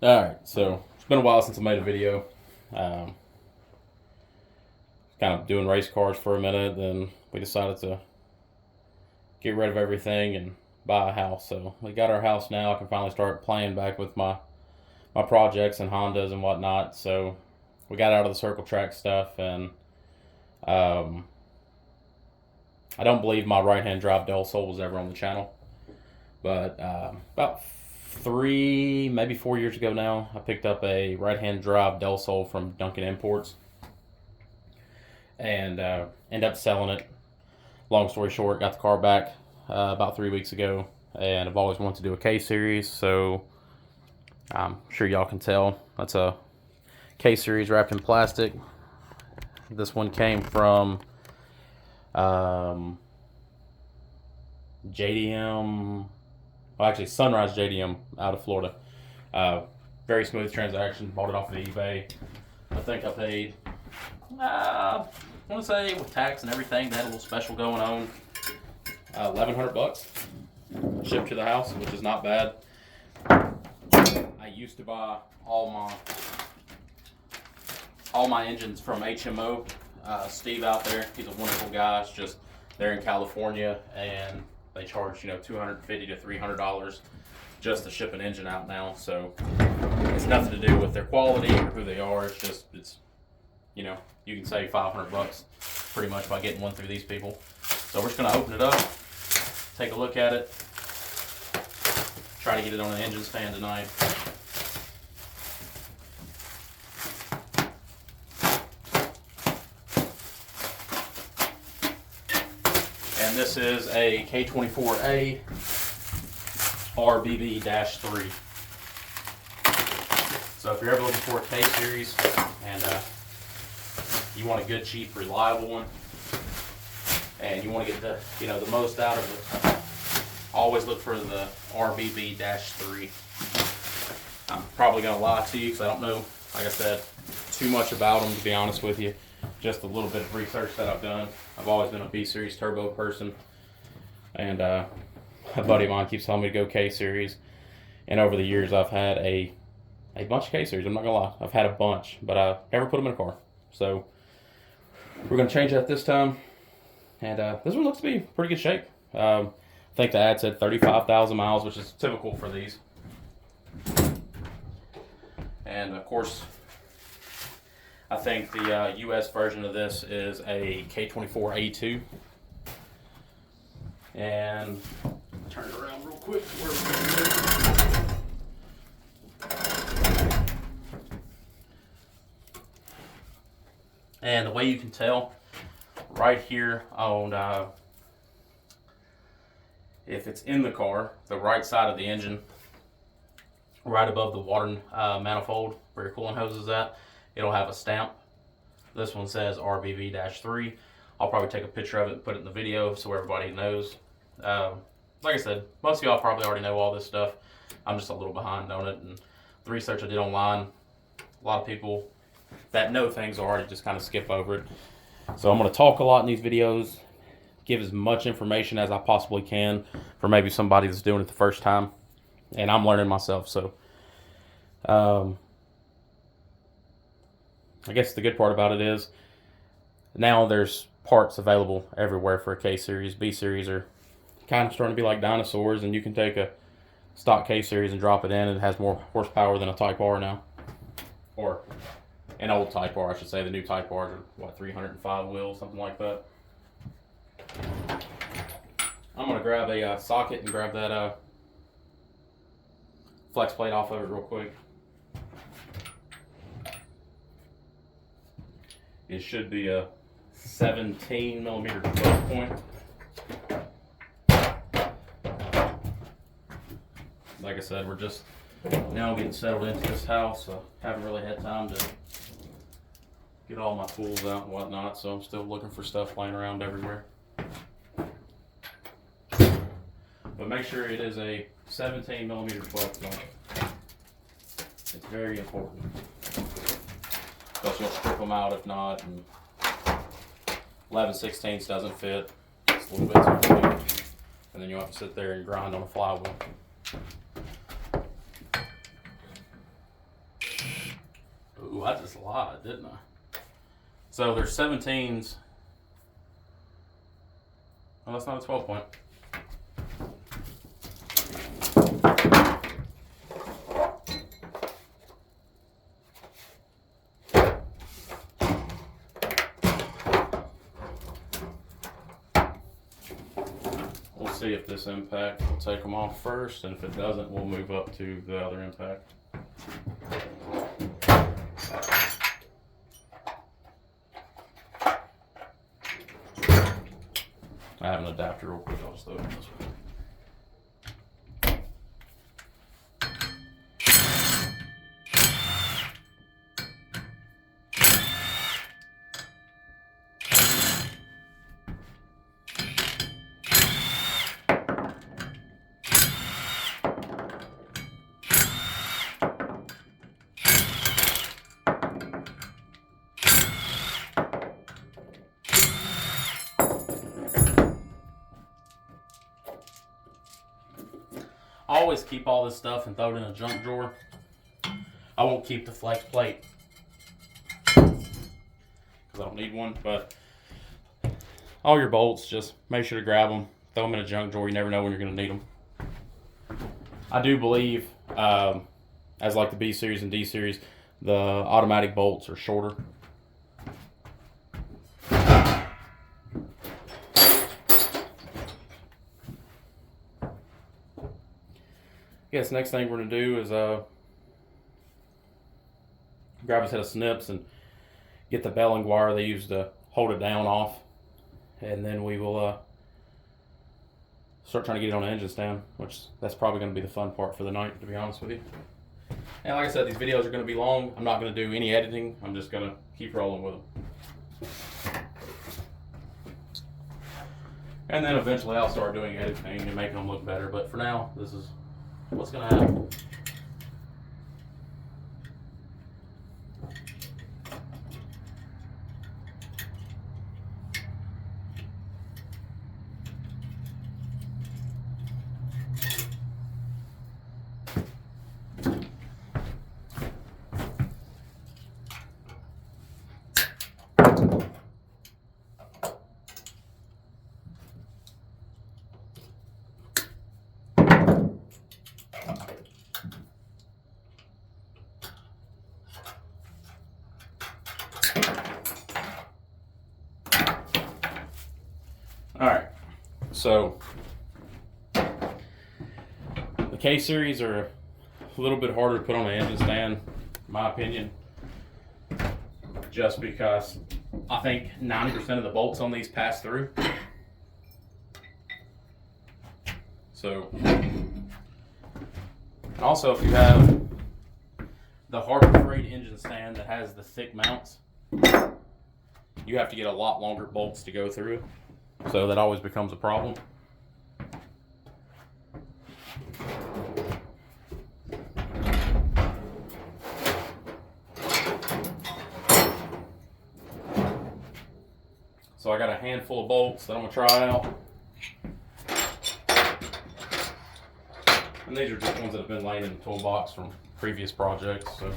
Alright, so it's been a while since I made a video. Um, kind of doing race cars for a minute, then we decided to get rid of everything and buy a house. So we got our house now. I can finally start playing back with my projects and Hondas and whatnot. So we got out of the circle track stuff, and um, I don't believe my right hand drive Del Sol was ever on the channel. But about 3, maybe 4 years ago now, I picked up a right hand drive Del Sol from Duncan Imports and ended up selling it. Long story short, got the car back about 3 weeks ago, and I've always wanted to do a K series, so I'm sure y'all can tell that's a K series wrapped in plastic. This one came from JDM, well, actually Sunrise JDM out of Florida. Very smooth transaction. Bought it off of eBay. I think I paid, I want to say with tax and everything, they had a little special going on. $1,100 shipped to the house, which is not bad. I used to buy all my engines from HMO. Steve out there, he's a wonderful guy. It's just they're in California and they charge $250 to $300 just to ship an engine out now. So it's nothing to do with their quality or who they are. It's you can save $500 pretty much by getting one through these people. So we're just gonna open it up, take a look at it, try to get it on an engine stand tonight. And this is a K24a RBB-3. So if you're ever looking for a K series and you want a good, cheap, reliable one, and you want to get the most out of it, always look for the RBB-3. I'm probably gonna lie to you because I don't know, like I said, too much about them, to be honest with you. Just a little bit of research that I've done. I've always been a B series turbo person, and a buddy of mine keeps telling me to go K series. And over the years, I've had a bunch of K series. I'm not gonna lie, I've had a bunch, but I never put them in a car. So we're gonna change that this time. And this one looks to be in pretty good shape. I think the ad said 35,000 miles, which is typical for these. And of course, I think the US version of this is a K24a2. And turn it around real quick. And the way you can tell, right here on if it's in the car, the right side of the engine, right above the water manifold where your coolant hose is at, it'll have a stamp. This one says RBB-3. I'll probably take a picture of it and put it in the video so everybody knows. Like I said, most of y'all probably already know all this stuff. I'm just a little behind on it, and the research I did online, a lot of people that know things already just kind of skip over it. So I'm going to talk a lot in these videos, give as much information as I possibly can for maybe somebody that's doing it the first time, and I'm learning myself. So I guess the good part about it is now there's parts available everywhere for a K series. B series are kind of starting to be like dinosaurs, and you can take a stock K series and drop it in, and it has more horsepower than a Type R now, or an old Type R, I should say. The new Type R's are 305 wheels, something like that. I'm gonna grab a socket and grab that flex plate off of it real quick. It should be a 17 millimeter plug point. Like I said, we're just now getting settled into this house, so haven't really had time to get all my tools out and whatnot, so I'm still looking for stuff laying around everywhere. But make sure it is a 17 millimeter plug point. It's very important. Because you'll strip them out if not, and 11/16 doesn't fit. It's a little bit too big, and then you'll have to sit there and grind on a flywheel. I just lied, didn't I? So there's 17s. Well, that's not a 12 point. We'll see if this impact will take them off first, and if it doesn't, we'll move up to the other impact. I have an adapter real quick, I'll just open this one. I always keep all this stuff and throw it in a junk drawer. I won't keep the flex plate because I don't need one, but all your bolts, just make sure to grab them, throw them in a junk drawer. You never know when you're going to need them. I do believe, as like the B series and D series, the automatic bolts are shorter. Yes, next thing we're going to do is grab a set of snips and get the belling wire they use to hold it down off, and then we will start trying to get it on the engine stand, which that's probably going to be the fun part for the night, to be honest with you. And like I said, these videos are going to be long. I'm not going to do any editing. I'm just going to keep rolling with them. And then eventually I'll start doing editing and making them look better, but for now, this is what's going to happen. Alright, so the K series are a little bit harder to put on the engine stand, in my opinion, just because I think 90% of the bolts on these pass through. So, and also if you have the Harbor Freight engine stand that has the thick mounts, you have to get a lot longer bolts to go through. So that always becomes a problem. So I got a handful of bolts that I'm gonna try out. And these are just ones that have been laying in the toolbox from previous projects. So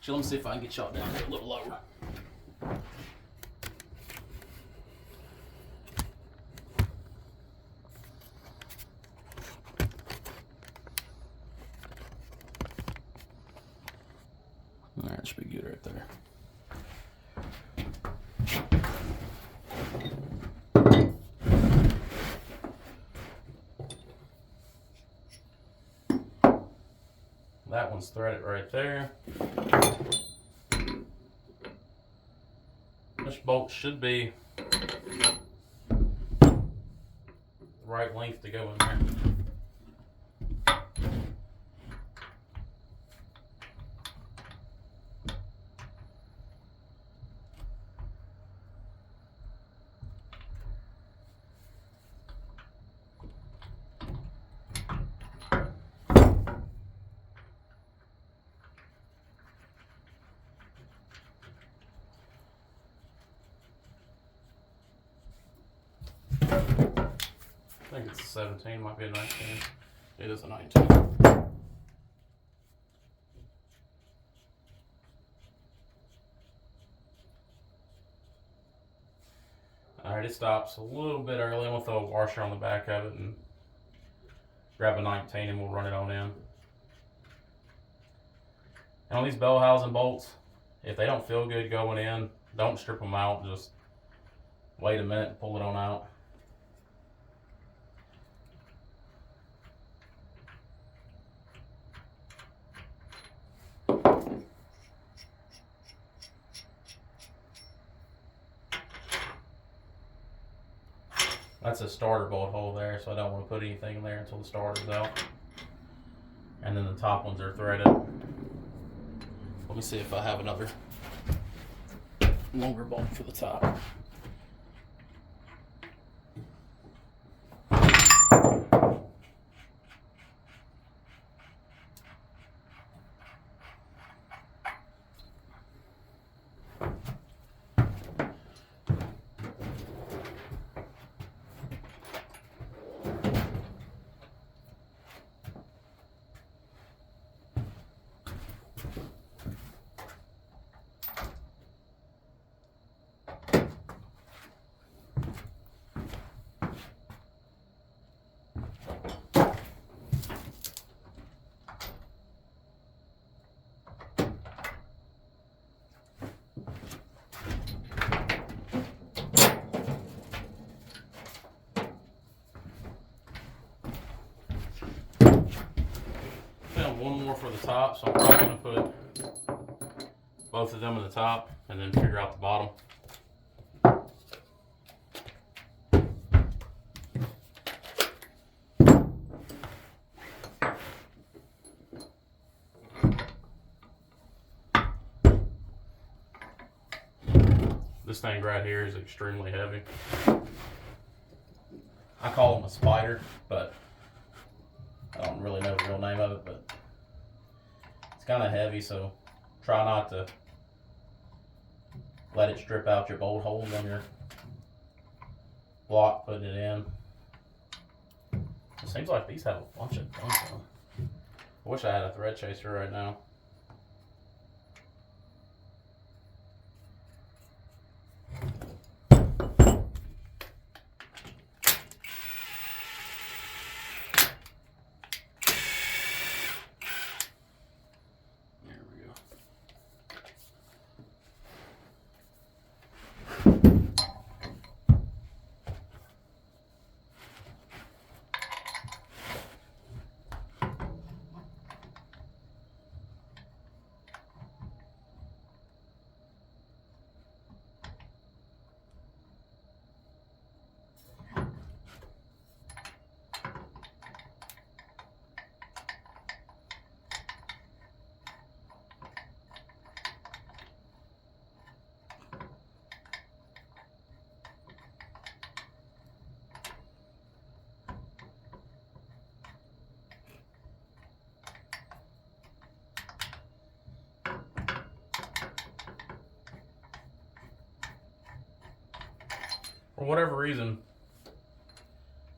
let me see if I can get y'all down here a little lower. That should be good right there. That one's threaded right there. This bolt should be the right length to go in there. I think it's a 17, might be a 19. It is a 19. Alright, it stops a little bit early. I'm going to throw a washer on the back of it and grab a 19 and we'll run it on in. And on these bell housing bolts, if they don't feel good going in, don't strip them out. Just wait a minute and pull it on out. That's a starter bolt hole there, so I don't want to put anything in there until the starter's out. And then the top ones are threaded. Let me see if I have another longer bolt for the top. One more for the top, so I'm probably going to put both of them in the top and then figure out the bottom. This thing right here is extremely heavy. I call them a spider, but I don't really know the real name of it, but it's kind of heavy, so try not to let it strip out your bolt holes on your block putting it in. It seems like these have a bunch of dents on them. I wish I had a thread chaser right now. For whatever reason,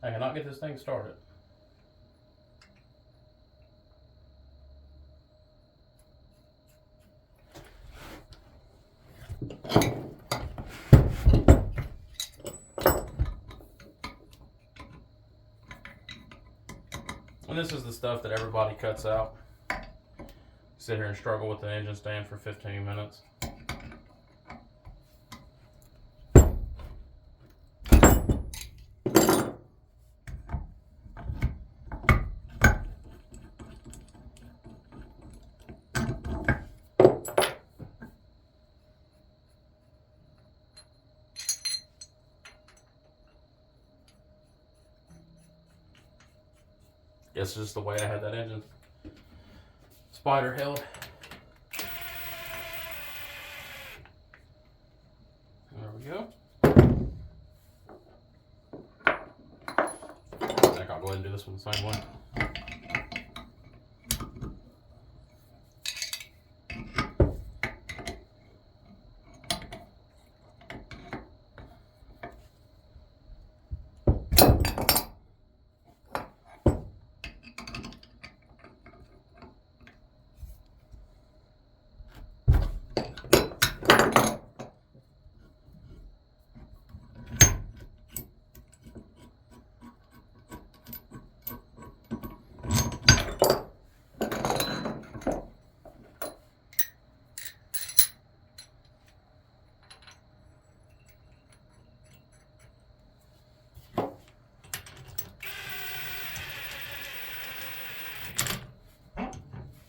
I cannot get this thing started. And this is the stuff that everybody cuts out. Sit here and struggle with the engine stand for 15 minutes. Guess just the way I had that engine spider held. There we go. I think I'll go ahead and do this one the same way.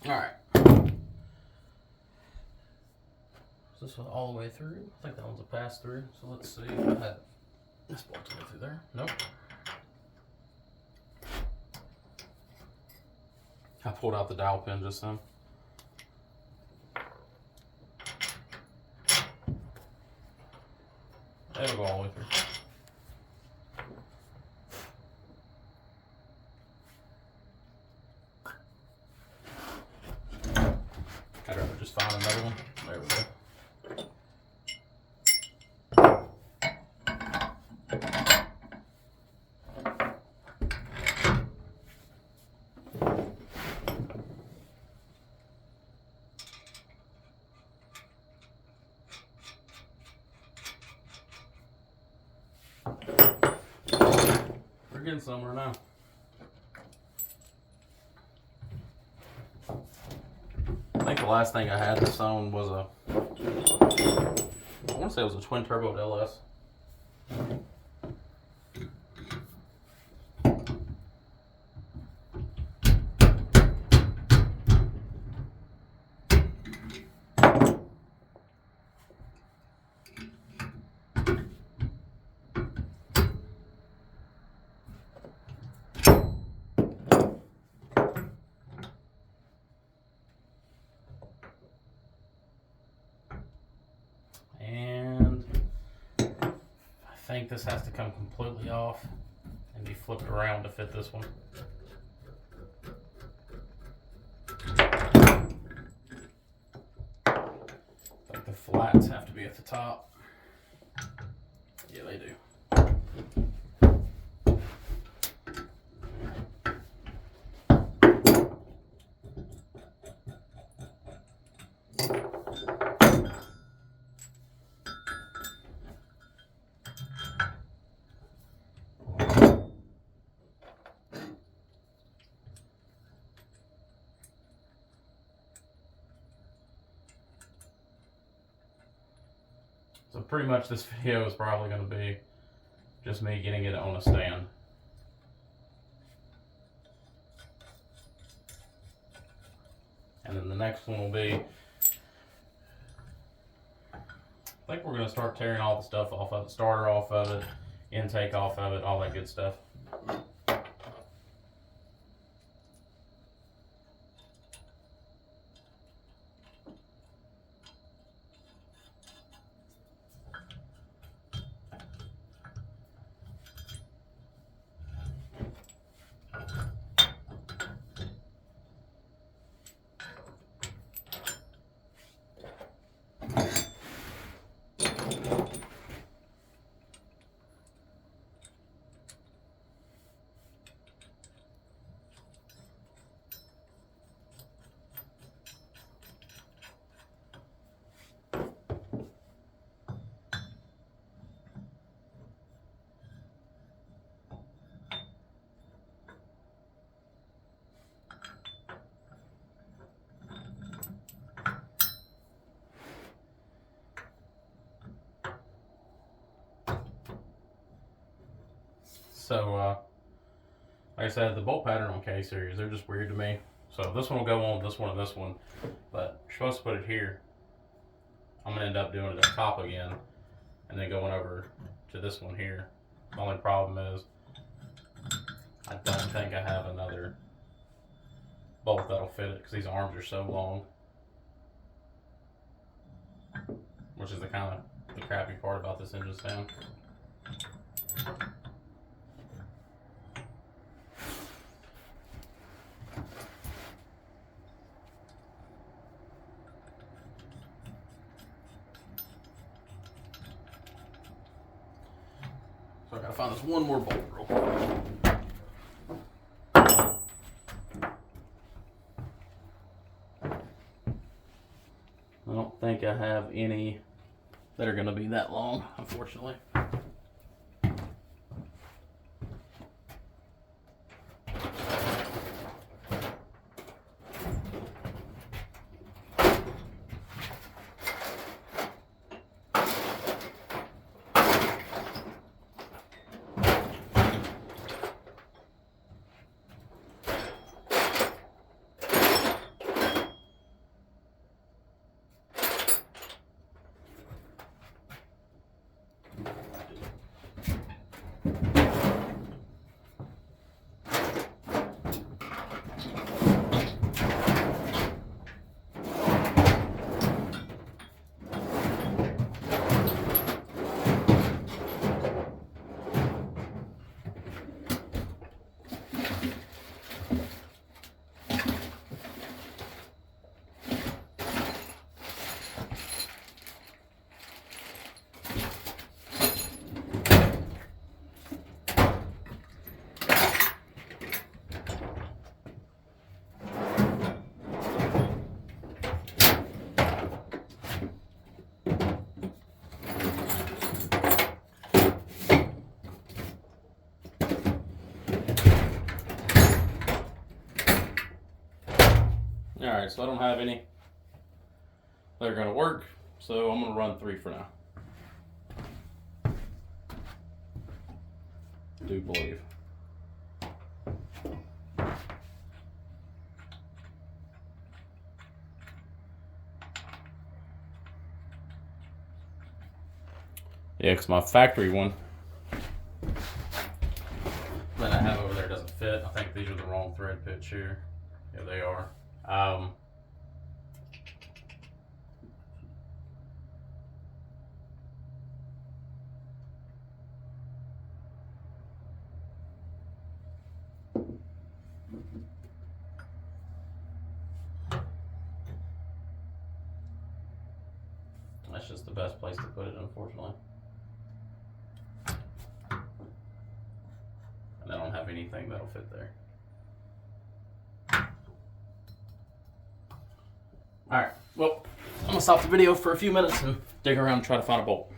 Alright. Is this one all the way through? I think that one's a pass through. So let's see if I had this bolt to go through there. Nope. I pulled out the dowel pin just then. It'll go all the way through. I'd rather just find another one. There we go. We're getting somewhere now. I think the last thing I had this on was I want to say it was a twin turbo LS. I think this has to come completely off and be flipped around to fit this one. I think the flats have to be at the top. Yeah, they do. So pretty much this video is probably going to be just me getting it on a stand. And then the next one will be, I think we're going to start tearing all the stuff off of it, starter off of it, intake off of it, all that good stuff. So, like I said, the bolt pattern on K series, they're just weird to me. So this one will go on this one and this one, but you're supposed to put it here. I'm gonna end up doing it up top again, and then going over to this one here. The only problem is, I don't think I have another bolt that'll fit it because these arms are so long. Which is the kind of the crappy part about this engine stand. So I gotta find this one more bolt real quick. I don't think I have any that are gonna be that long, unfortunately. Alright, so I don't have any that are going to work, so I'm going to run 3 for now. Do believe. Yeah, because my factory one that I have over there doesn't fit. I think these are the wrong thread pitch here. Yeah, they are. That's just the best place to put it, unfortunately. And I don't have anything that'll fit there. Alright, well, I'm gonna stop the video for a few minutes and dig around and try to find a bolt.